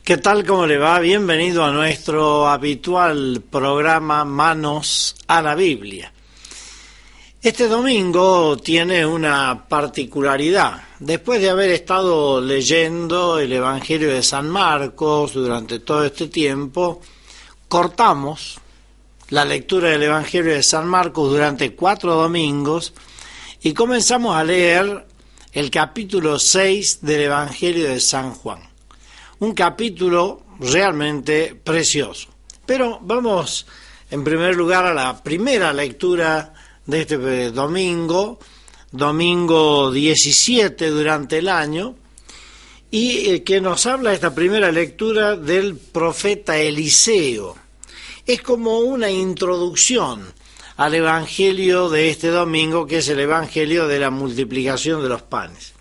¿Qué tal? ¿Cómo le va? Bienvenido a nuestro habitual programa Manos a la Biblia. Este domingo tiene una particularidad. Después de haber estado leyendo el Evangelio de San Marcos durante todo este tiempo, cortamos la lectura del Evangelio de San Marcos durante 4 domingos y comenzamos a leer el capítulo 6 del Evangelio de San Juan. Un capítulo realmente precioso. Pero vamos en primer lugar a la primera lectura de este domingo 17 durante el año, y que nos habla esta primera lectura del profeta Eliseo. Es como una introducción al evangelio de este domingo, que es el evangelio de la multiplicación de los panes.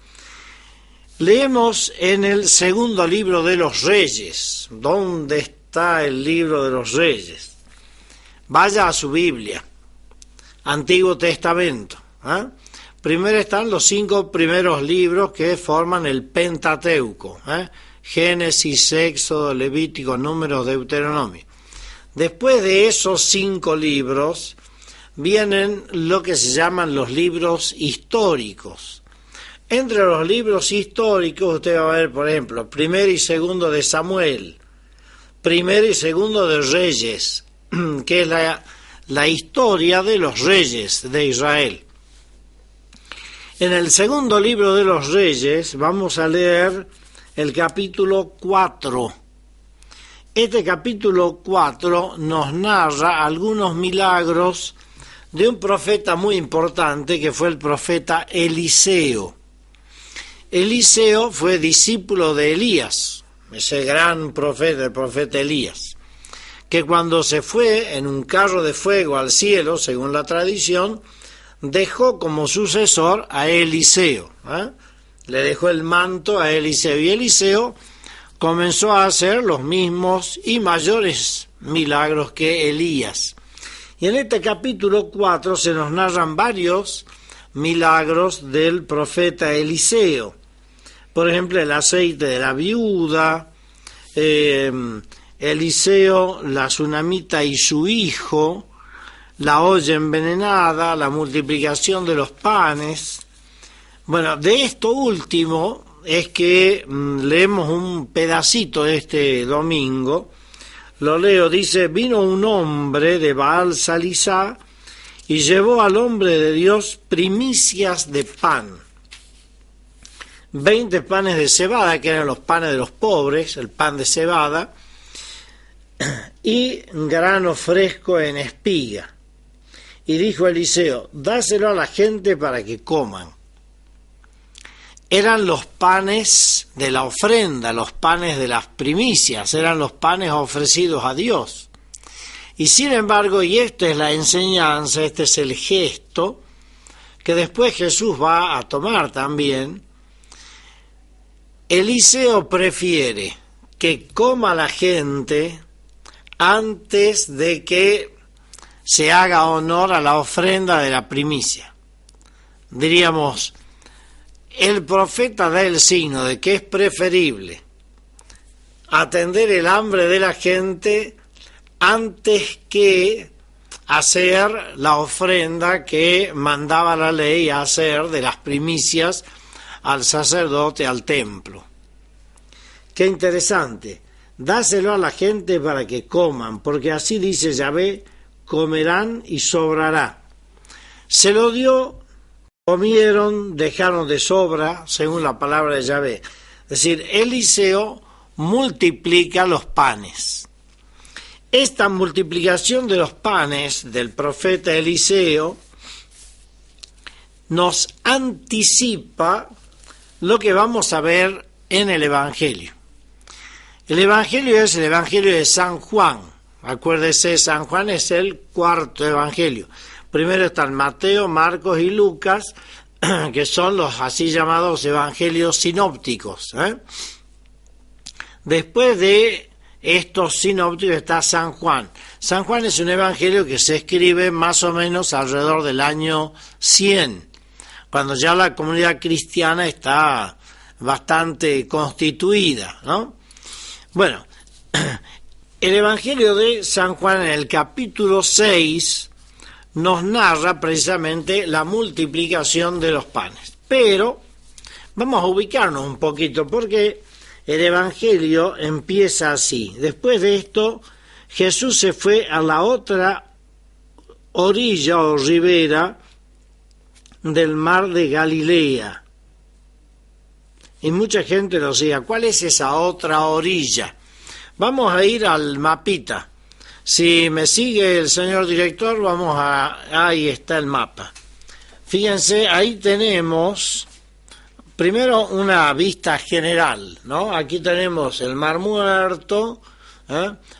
Leemos en el segundo libro de los Reyes. ¿Dónde está el libro de los Reyes? Vaya a su Biblia, Antiguo Testamento. Primero están los 5 primeros libros que forman el Pentateuco, Génesis, Éxodo, Levítico, Números, Deuteronomio. Después de esos 5 libros vienen lo que se llaman los libros históricos. Entre los libros históricos usted va a ver, por ejemplo, primero y segundo de Samuel, primero y segundo de Reyes, que es la historia de los reyes de Israel. En el segundo libro de los Reyes vamos a leer el capítulo 4. Este capítulo 4 nos narra algunos milagros de un profeta muy importante que fue el profeta Eliseo. Eliseo fue discípulo de Elías, ese gran profeta, el profeta Elías, que cuando se fue en un carro de fuego al cielo, según la tradición, dejó como sucesor a Eliseo. Le dejó el manto a Eliseo, y Eliseo comenzó a hacer los mismos y mayores milagros que Elías. Y en este capítulo 4 se nos narran varios milagros del profeta Eliseo. Por ejemplo, el aceite de la viuda, Eliseo, la tsunamita y su hijo, la olla envenenada, la multiplicación de los panes. Bueno, de esto último es que leemos un pedacito este domingo. Lo leo, dice: vino un hombre de Baal Salisá y llevó al hombre de Dios primicias de pan. 20 panes de cebada, que eran los panes de los pobres, el pan de cebada, y grano fresco en espiga. Y dijo Eliseo: dáselo a la gente para que coman. Eran los panes de la ofrenda, los panes de las primicias, eran los panes ofrecidos a Dios. Y sin embargo, y esta es la enseñanza, este es el gesto que después Jesús va a tomar también, Eliseo prefiere que coma la gente antes de que se haga honor a la ofrenda de la primicia. Diríamos, el profeta da el signo de que es preferible atender el hambre de la gente antes que hacer la ofrenda que mandaba la ley a hacer de las primicias al sacerdote, al templo. Qué interesante. Dáselo a la gente para que coman, porque así dice Yahvé: comerán y sobrará. Se lo dio, comieron, dejaron de sobra, según la palabra de Yahvé. Es decir, Eliseo multiplica los panes. Esta multiplicación de los panes del profeta Eliseo nos anticipa lo que vamos a ver en el Evangelio. El Evangelio es el Evangelio de San Juan. Acuérdese, San Juan es el 4º Evangelio. Primero están Mateo, Marcos y Lucas, que son los así llamados evangelios sinópticos. Después de estos sinópticos está San Juan. San Juan es un evangelio que se escribe más o menos alrededor del año 100, cuando ya la comunidad cristiana está bastante constituida, ¿no? Bueno, el Evangelio de San Juan en el capítulo 6 nos narra precisamente la multiplicación de los panes. Pero vamos a ubicarnos un poquito porque el Evangelio empieza así. Después de esto, Jesús se fue a la otra orilla o ribera del mar de Galilea. Y mucha gente nos decía, ¿cuál es esa otra orilla? Vamos a ir al mapita. Si me sigue el señor director, ahí está el mapa. Fíjense, ahí tenemos primero una vista general, ¿no? Aquí tenemos el Mar Muerto,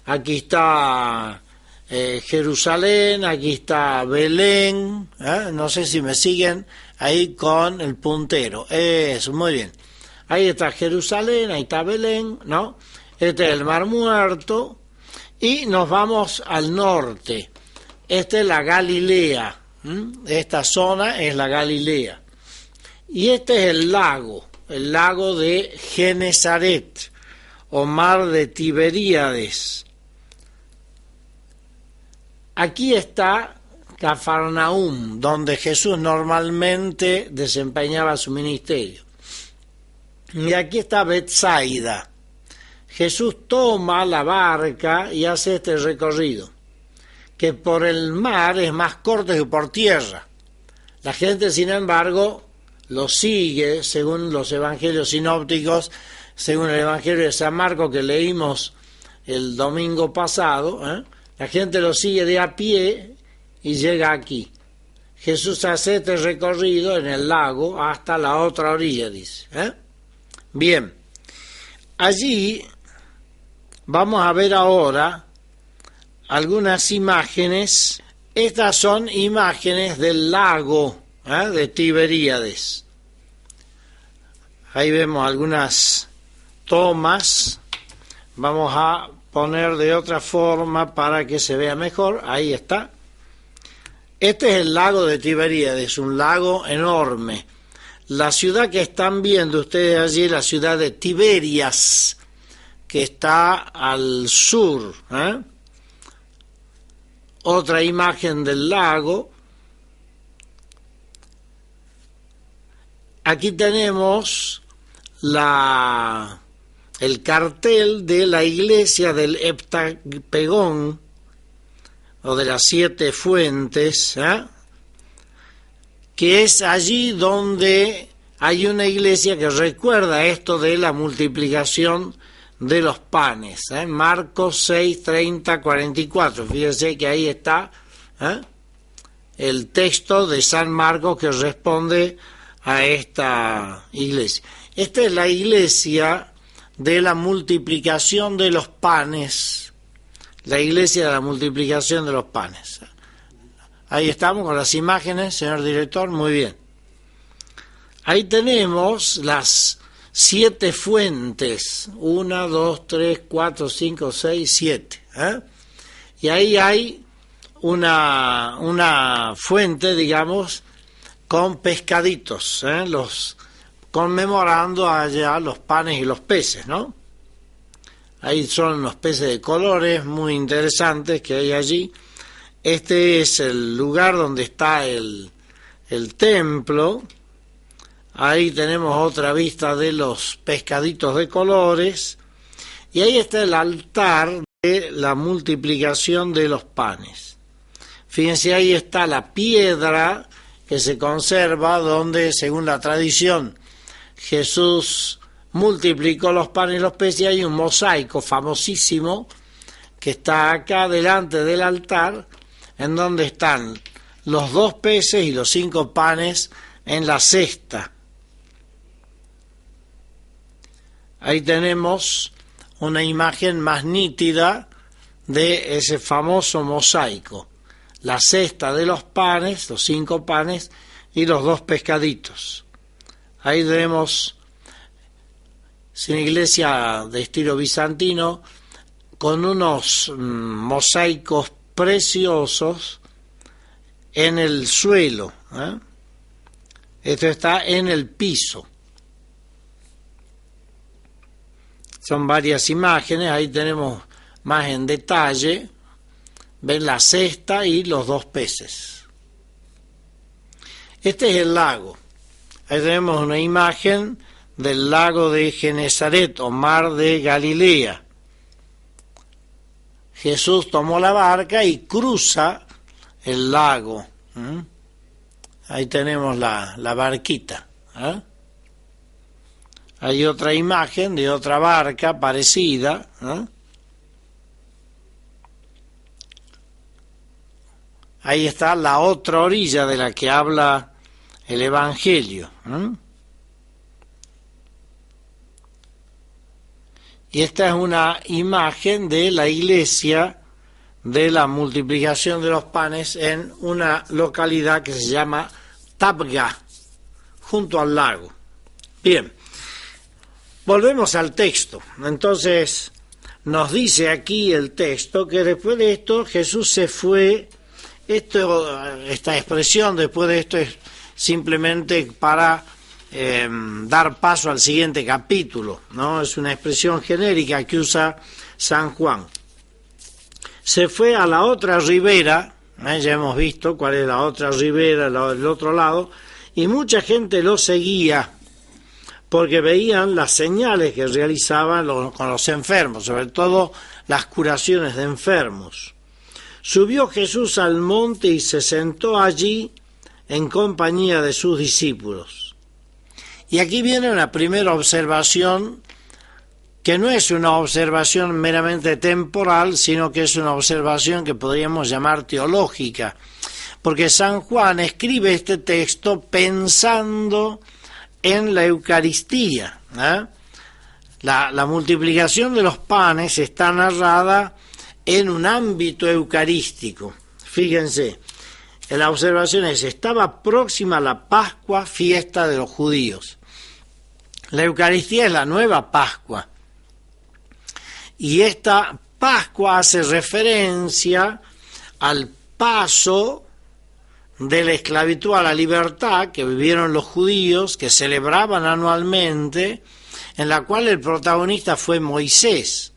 aquí está Jerusalén, aquí está Belén, no sé si me siguen ahí con el puntero. Eso, muy bien. Ahí está Jerusalén, ahí está Belén, ¿no? Este es el Mar Muerto y nos vamos al norte. Esta es la Galilea, esta zona es la Galilea. Y este es el lago de Genesaret o mar de Tiberíades. Aquí está Cafarnaúm, donde Jesús normalmente desempeñaba su ministerio. Y aquí está Betsaida. Jesús toma la barca y hace este recorrido, que por el mar es más corto que por tierra. La gente, sin embargo, lo sigue, según los evangelios sinópticos, según el evangelio de San Marcos que leímos el domingo pasado, la gente lo sigue de a pie y llega aquí. Jesús hace este recorrido en el lago hasta la otra orilla, dice. Bien, allí vamos a ver ahora algunas imágenes. Estas son imágenes del lago de Tiberíades. Ahí vemos algunas tomas. Vamos a poner de otra forma para que se vea mejor. Ahí está. Este es el lago de Tiberíades, un lago enorme. La ciudad que están viendo ustedes allí, la ciudad de Tiberias, que está al sur. Otra imagen del lago. Aquí tenemos el cartel de la iglesia del Heptapegón, o de las 7 fuentes, que es allí donde hay una iglesia que recuerda esto de la multiplicación de los panes. Marcos 6, 30, 44. Fíjense que ahí está el texto de San Marcos que responde a esta iglesia. Esta es la iglesia de la multiplicación de los panes. La iglesia de la multiplicación de los panes. Ahí estamos con las imágenes, señor director, muy bien. Ahí tenemos las 7 fuentes, 1, 2, 3, 4, 5, 6, 7. Y ahí hay una fuente, digamos, con pescaditos, conmemorando allá los panes y los peces, ¿no? Ahí son los peces de colores muy interesantes que hay allí. Este es el lugar donde está el templo. Ahí tenemos otra vista de los pescaditos de colores. Y ahí está el altar de la multiplicación de los panes. Fíjense, ahí está la piedra que se conserva donde, según la tradición, Jesús multiplicó los panes y los peces, y hay un mosaico famosísimo que está acá delante del altar, en donde están los 2 peces y los 5 panes en la cesta. Ahí tenemos una imagen más nítida de ese famoso mosaico. La cesta de los panes, los 5 panes y los 2 pescaditos. Ahí tenemos una iglesia de estilo bizantino con unos mosaicos preciosos en el suelo. Esto está en el piso. Son varias imágenes, ahí tenemos más en detalle, ven la cesta y los dos peces. Este es el lago. Ahí tenemos una imagen del lago de Genesaret o mar de Galilea. Jesús tomó la barca y cruza el lago. Ahí tenemos la barquita. Hay otra imagen de otra barca parecida. Ahí está la otra orilla de la que habla el Evangelio. Y esta es una imagen de la iglesia de la multiplicación de los panes en una localidad que se llama Tabga, junto al lago. Bien, volvemos al texto. Entonces, nos dice aquí el texto que después de esto Jesús se fue. Esta expresión después de esto es simplemente para dar paso al siguiente capítulo, ¿no? Es una expresión genérica que usa San Juan. Se fue a la otra ribera, ya hemos visto cuál es la otra ribera, el otro lado, y mucha gente lo seguía porque veían las señales que realizaban con los enfermos, sobre todo las curaciones de enfermos. Subió Jesús al monte y se sentó allí en compañía de sus discípulos. Y aquí viene una primera observación que no es una observación meramente temporal, sino que es una observación que podríamos llamar teológica, porque San Juan escribe este texto pensando en la Eucaristía. La multiplicación de los panes está narrada en un ámbito eucarístico. Fíjense, la observación es: estaba próxima la Pascua, fiesta de los judíos. La Eucaristía es la nueva Pascua. Y esta Pascua hace referencia al paso de la esclavitud a la libertad que vivieron los judíos, que celebraban anualmente, en la cual el protagonista fue Moisés.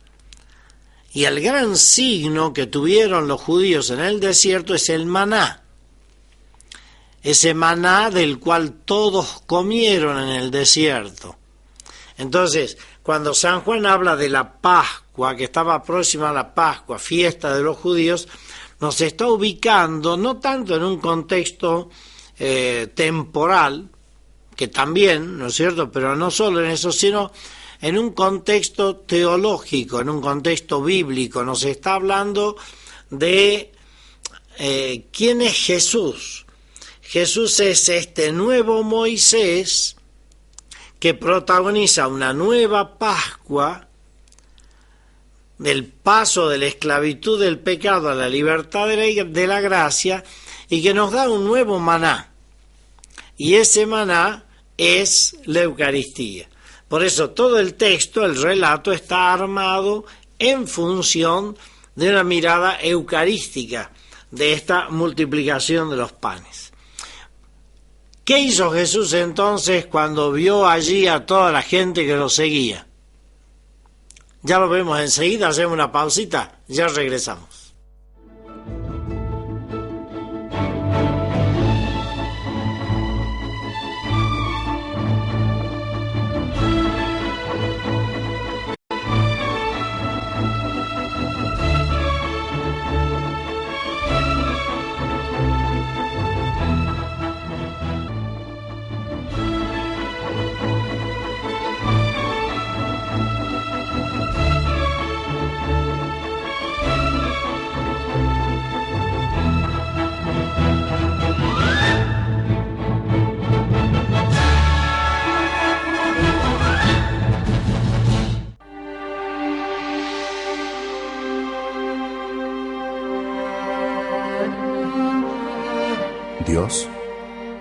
Y el gran signo que tuvieron los judíos en el desierto es el maná. Ese maná del cual todos comieron en el desierto. Entonces, cuando San Juan habla de la Pascua, que estaba próxima a la Pascua, fiesta de los judíos, nos está ubicando no tanto en un contexto temporal, que también, ¿no es cierto?, pero no solo en eso, sino en un contexto teológico, en un contexto bíblico. Nos está hablando de quién es Jesús. Jesús es este nuevo Moisés que protagoniza una nueva Pascua del paso de la esclavitud del pecado a la libertad de la gracia, y que nos da un nuevo maná. Y ese maná es la Eucaristía. Por eso todo el texto, el relato, está armado en función de una mirada eucarística de esta multiplicación de los panes. ¿Qué hizo Jesús entonces cuando vio allí a toda la gente que lo seguía? Ya lo vemos enseguida, hacemos una pausita, ya regresamos. Dios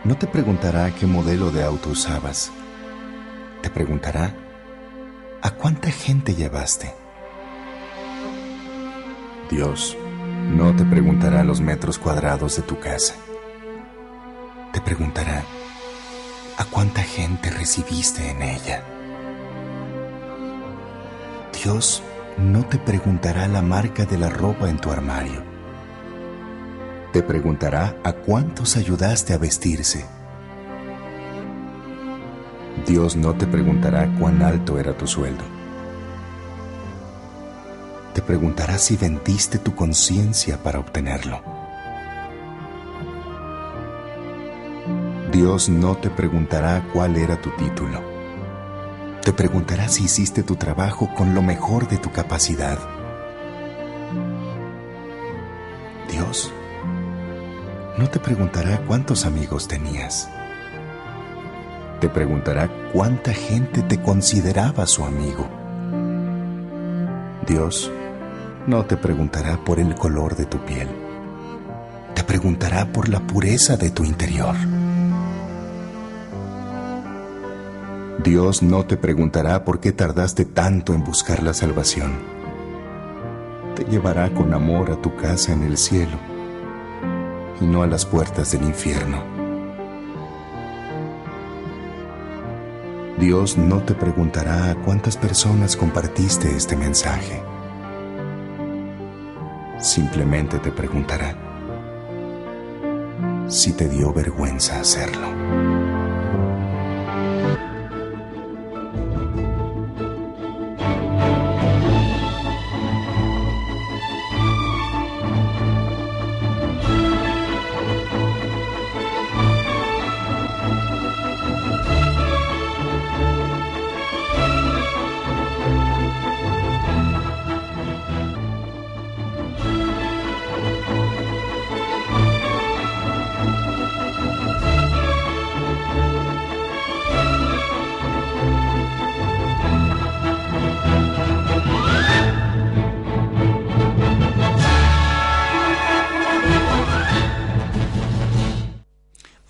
no te preguntará qué modelo de auto usabas. Te preguntará ¿a cuánta gente llevaste? Dios no te preguntará los metros cuadrados de tu casa. Te preguntará ¿a cuánta gente recibiste en ella? Dios no te preguntará la marca de la ropa en tu armario. Te preguntará a cuántos ayudaste a vestirse. Dios no te preguntará cuán alto era tu sueldo. Te preguntará si vendiste tu conciencia para obtenerlo. Dios no te preguntará cuál era tu título. Te preguntará si hiciste tu trabajo con lo mejor de tu capacidad. Dios no te preguntará cuántos amigos tenías. Te preguntará cuánta gente te consideraba su amigo. Dios no te preguntará por el color de tu piel. Te preguntará por la pureza de tu interior. Dios no te preguntará por qué tardaste tanto en buscar la salvación. Te llevará con amor a tu casa en el cielo y no a las puertas del infierno. Dios no te preguntará a cuántas personas compartiste este mensaje. Simplemente te preguntará si te dio vergüenza hacerlo.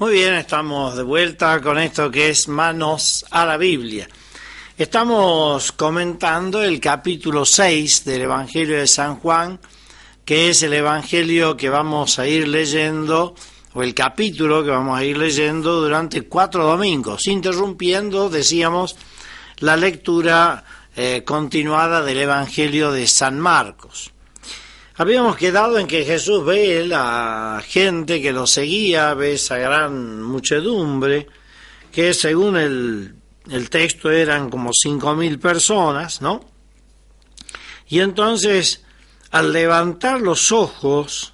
Muy bien, estamos de vuelta con esto que es Manos a la Biblia. Estamos comentando el capítulo 6 del Evangelio de San Juan, que es el Evangelio que vamos a ir leyendo, o el capítulo que vamos a ir leyendo durante 4 domingos, interrumpiendo, decíamos, la lectura continuada del Evangelio de San Marcos. Habíamos quedado en que Jesús ve la gente que lo seguía, ve esa gran muchedumbre, que según el texto eran como 5.000 personas, ¿no? Y entonces, al levantar los ojos,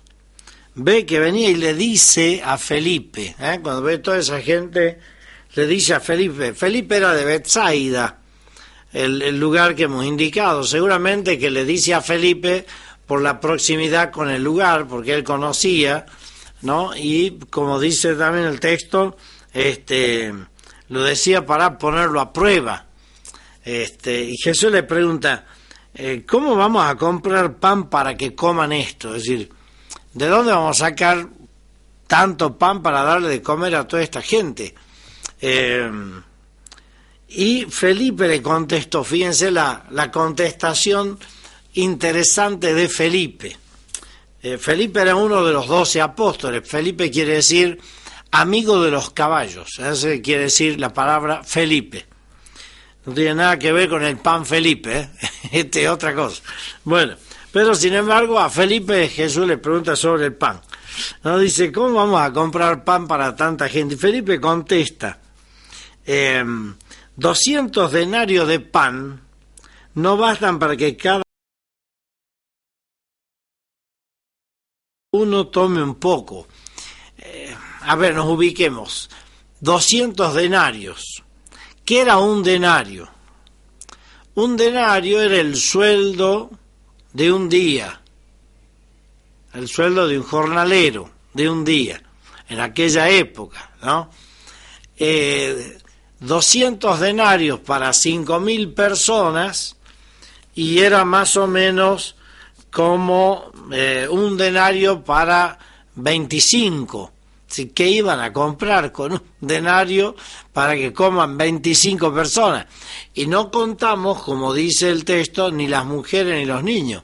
ve que venía y le dice a Felipe, cuando ve toda esa gente, le dice a Felipe. Felipe era de Betsaida, el lugar que hemos indicado. Seguramente que le dice a Felipe por la proximidad con el lugar, porque él conocía, ¿no? Y como dice también el texto, lo decía para ponerlo a prueba. Y Jesús le pregunta, ¿cómo vamos a comprar pan para que coman esto? Es decir, ¿de dónde vamos a sacar tanto pan para darle de comer a toda esta gente? Y Felipe le contestó, fíjense la contestación interesante de Felipe. Felipe era uno de los 12 apóstoles. Felipe quiere decir amigo de los caballos. Eso quiere decir la palabra Felipe. No tiene nada que ver con el pan Felipe, es otra cosa. Bueno, pero sin embargo a Felipe Jesús le pregunta sobre el pan. ¿No? Dice, ¿cómo vamos a comprar pan para tanta gente? Y Felipe contesta, 200 denarios de pan no bastan para que cada uno tome un poco. A ver, nos ubiquemos. 200 denarios. ¿Qué era un denario? Un denario era el sueldo de un día, el sueldo de un jornalero de un día, en aquella época, ¿no? 200 denarios para 5.000 personas, y era más o menos como un denario para 25. Así que iban a comprar con un denario para que coman 25 personas. Y no contamos, como dice el texto, ni las mujeres ni los niños.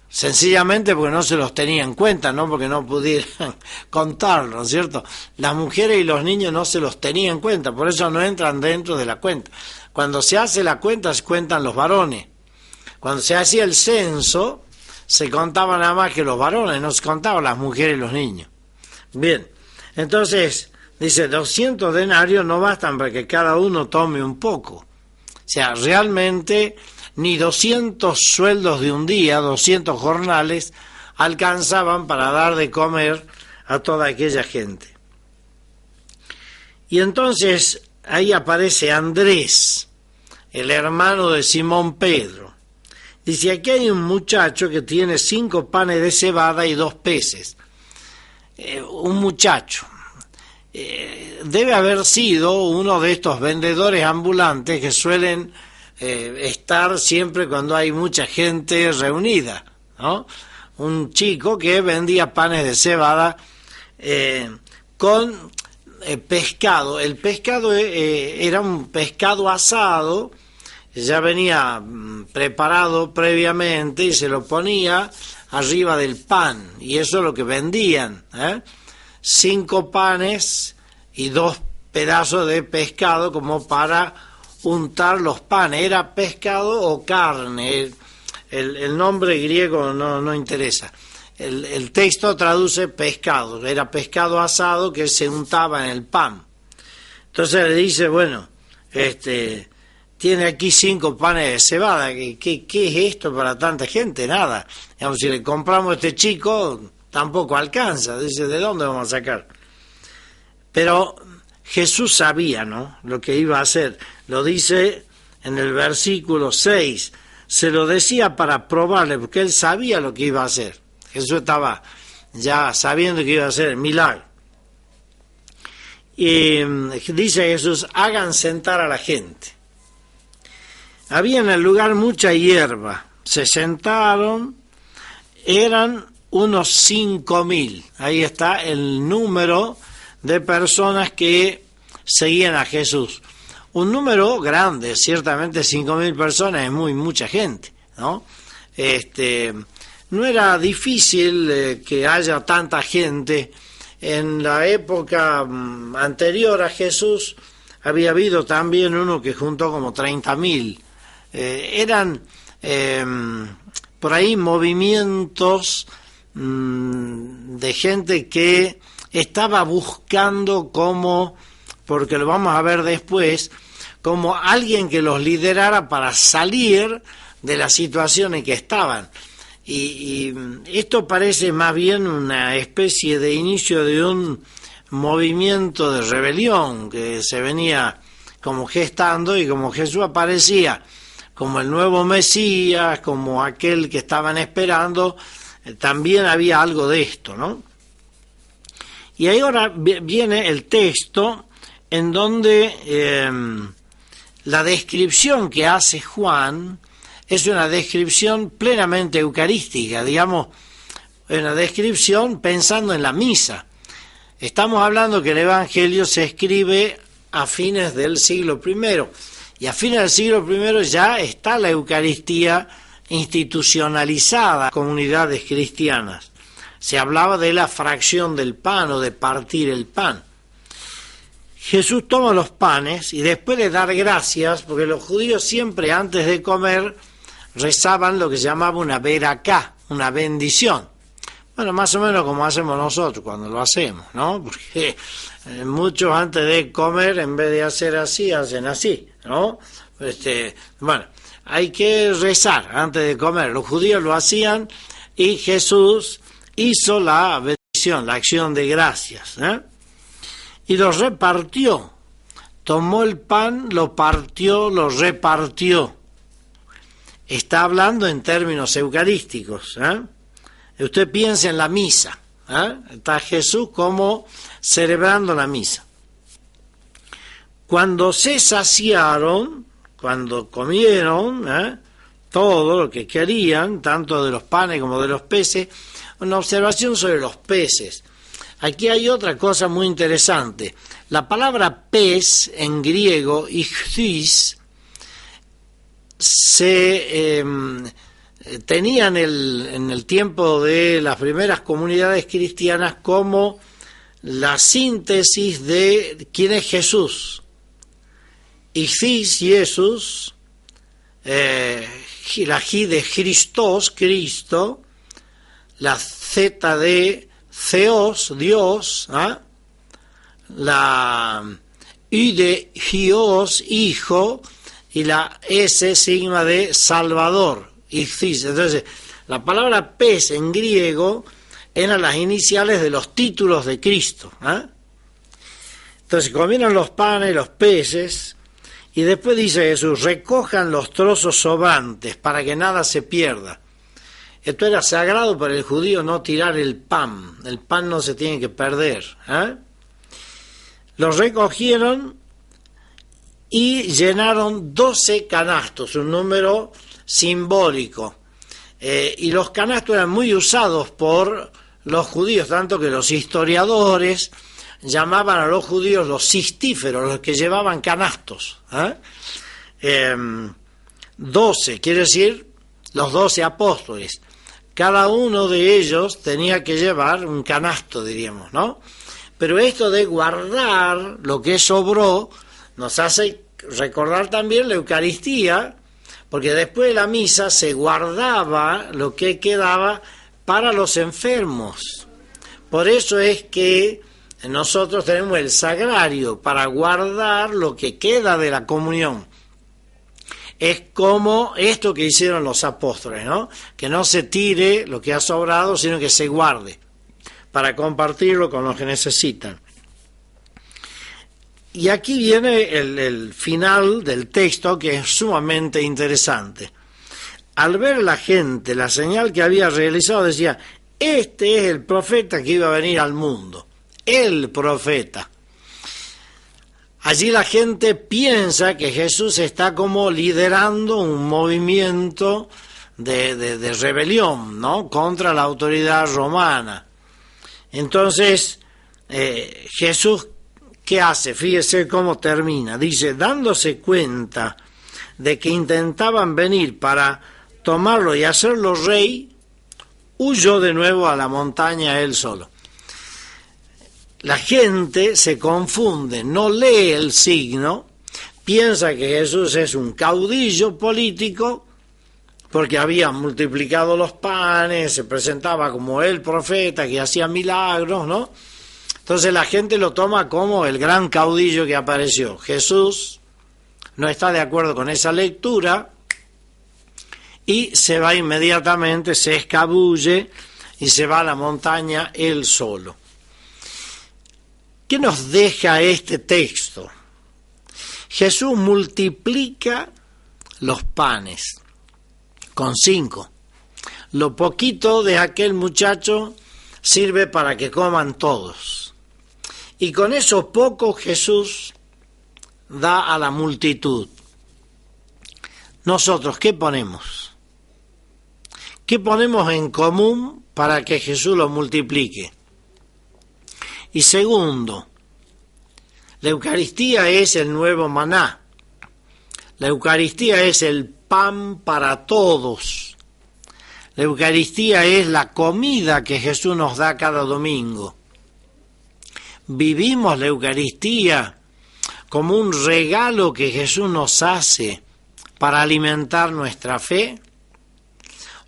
Sencillamente porque no se los tenía en cuenta, no porque no pudieran contarlo, ¿no es cierto? Las mujeres y los niños no se los tenían en cuenta, por eso no entran dentro de la cuenta. Cuando se hace la cuenta, se cuentan los varones. Cuando se hacía el censo, se contaban nada más que los varones, no se contaban las mujeres y los niños. Bien, entonces, dice, 200 denarios no bastan para que cada uno tome un poco. O sea, realmente ni 200 sueldos de un día, 200 jornales, alcanzaban para dar de comer a toda aquella gente. Y entonces ahí aparece Andrés, el hermano de Simón Pedro. Dice, aquí hay un muchacho que tiene 5 panes de cebada y 2 peces. Un muchacho. Debe haber sido uno de estos vendedores ambulantes que suelen estar siempre cuando hay mucha gente reunida, ¿no? Un chico que vendía panes de cebada con pescado. El pescado era un pescado asado, ya venía preparado previamente y se lo ponía arriba del pan, y eso es lo que vendían, 5 panes y 2 pedazos de pescado como para untar los panes. Era pescado o carne, el nombre griego no interesa. El texto traduce pescado, era pescado asado que se untaba en el pan. Entonces le dice, bueno, tiene aquí 5 panes de cebada, ¿qué es esto para tanta gente? Nada. Digamos, si le compramos a este chico, tampoco alcanza. Dice, ¿de dónde vamos a sacar? Pero Jesús sabía, ¿no?, lo que iba a hacer. Lo dice en el versículo 6. Se lo decía para probarle, porque él sabía lo que iba a hacer. Jesús estaba ya sabiendo que iba a hacer el milagro. Y dice Jesús, hagan sentar a la gente. Había en el lugar mucha hierba. Se sentaron, eran unos 5.000. Ahí está el número de personas que seguían a Jesús. Un número grande, ciertamente 5.000 personas es mucha gente, ¿no? No era difícil que haya tanta gente. En la época anterior a Jesús había habido también uno que juntó como 30.000. Eran por ahí movimientos de gente que estaba buscando como, porque lo vamos a ver después, como alguien que los liderara para salir de la situación en que estaban. Y esto parece más bien una especie de inicio de un movimiento de rebelión que se venía como gestando, y como Jesús aparecía como el nuevo Mesías, como aquel que estaban esperando, también había algo de esto, ¿no? Y ahora viene el texto en donde la descripción que hace Juan es una descripción plenamente eucarística, digamos, una descripción pensando en la misa. Estamos hablando que el Evangelio se escribe a fines del siglo I, y a fines del siglo I ya está la Eucaristía institucionalizada en comunidades cristianas. Se hablaba de la fracción del pan o de partir el pan. Jesús toma los panes y después de dar gracias, porque los judíos siempre antes de comer rezaban lo que se llamaba una veracá, una bendición. Bueno, más o menos como hacemos nosotros cuando lo hacemos, ¿no? Porque muchos antes de comer, en vez de hacer así, hacen así, ¿no? Bueno, hay que rezar antes de comer. Los judíos lo hacían y Jesús hizo la bendición, la acción de gracias, y lo repartió. Tomó el pan, lo partió, lo repartió. Está hablando en términos eucarísticos. Usted piensa en la misa. Está Jesús como celebrando la misa. Cuando se saciaron, cuando comieron todo lo que querían, tanto de los panes como de los peces, una observación sobre los peces. Aquí hay otra cosa muy interesante. La palabra pez en griego, ichthys, se tenía en el tiempo de las primeras comunidades cristianas como la síntesis de quién es Jesús. Ichthys, Jesús, la J de Christos, Cristo, la Z de Theos, Dios, la Y de Hios, Hijo, y la S sigma de Salvador, Ichthys. Entonces, la palabra pez en griego eran las iniciales de los títulos de Cristo. Entonces comieron los panes, los peces, y después dice Jesús, recojan los trozos sobrantes para que nada se pierda. Esto era sagrado para el judío, no tirar el pan no se tiene que perder. Los recogieron y llenaron 12 canastos, un número simbólico. Y los canastos eran muy usados por los judíos, tanto que los historiadores llamaban a los judíos los cistíferos, los que llevaban canastos. 12, quiere decir los 12 apóstoles. Cada uno de ellos tenía que llevar un canasto, diríamos, ¿no? Pero esto de guardar lo que sobró nos hace recordar también la Eucaristía, porque después de la misa se guardaba lo que quedaba para los enfermos. Por eso es que nosotros tenemos el sagrario para guardar lo que queda de la comunión. Es como esto que hicieron los apóstoles, ¿no? Que no se tire lo que ha sobrado, sino que se guarde para compartirlo con los que necesitan. Y aquí viene el final del texto, que es sumamente interesante. Al ver la gente la señal que había realizado, decía, este es el profeta que iba a venir al mundo, el profeta. Allí la gente piensa que Jesús está como liderando un movimiento de rebelión, ¿no?, contra la autoridad romana. Entonces, Jesús, ¿qué hace? Fíjese cómo termina. Dice, dándose cuenta de que intentaban venir para tomarlo y hacerlo rey, huyó de nuevo a la montaña él solo. La gente se confunde, no lee el signo, piensa que Jesús es un caudillo político porque había multiplicado los panes, se presentaba como el profeta que hacía milagros, ¿no? Entonces la gente lo toma como el gran caudillo que apareció. Jesús no está de acuerdo con esa lectura y se va inmediatamente, se escabulle y se va a la montaña él solo. ¿Qué nos deja este texto? Jesús multiplica los panes con 5. Lo poquito de aquel muchacho sirve para que coman todos. Y con eso poco Jesús da a la multitud. Nosotros, ¿qué ponemos? ¿Qué ponemos en común para que Jesús lo multiplique? Y segundo, la Eucaristía es el nuevo maná. La Eucaristía es el pan para todos. La Eucaristía es la comida que Jesús nos da cada domingo. Vivimos la Eucaristía como un regalo que Jesús nos hace para alimentar nuestra fe.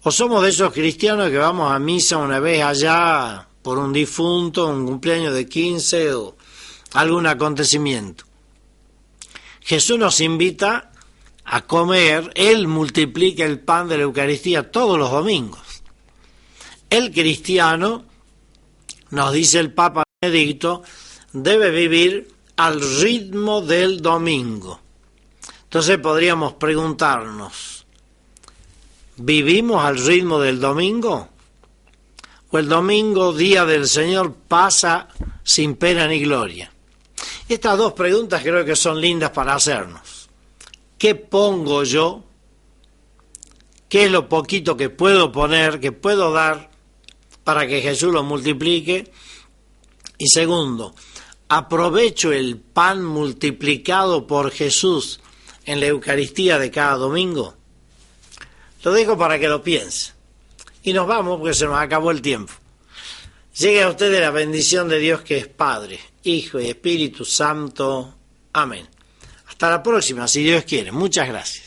¿O somos de esos cristianos que vamos a misa una vez allá por un difunto, un cumpleaños de 15 o algún acontecimiento? Jesús nos invita a comer, Él multiplica el pan de la Eucaristía todos los domingos. El cristiano, nos dice el Papa Benedicto, debe vivir al ritmo del domingo. Entonces podríamos preguntarnos, ¿vivimos al ritmo del domingo? ¿O el domingo, día del Señor, pasa sin pena ni gloria? Estas dos preguntas creo que son lindas para hacernos. ¿Qué pongo yo? ¿Qué es lo poquito que puedo poner, que puedo dar para que Jesús lo multiplique? Y segundo, ¿aprovecho el pan multiplicado por Jesús en la Eucaristía de cada domingo? Lo dejo para que lo piense. Y nos vamos porque se nos acabó el tiempo. Llegue a ustedes la bendición de Dios, que es Padre, Hijo y Espíritu Santo. Amén. Hasta la próxima, si Dios quiere. Muchas gracias.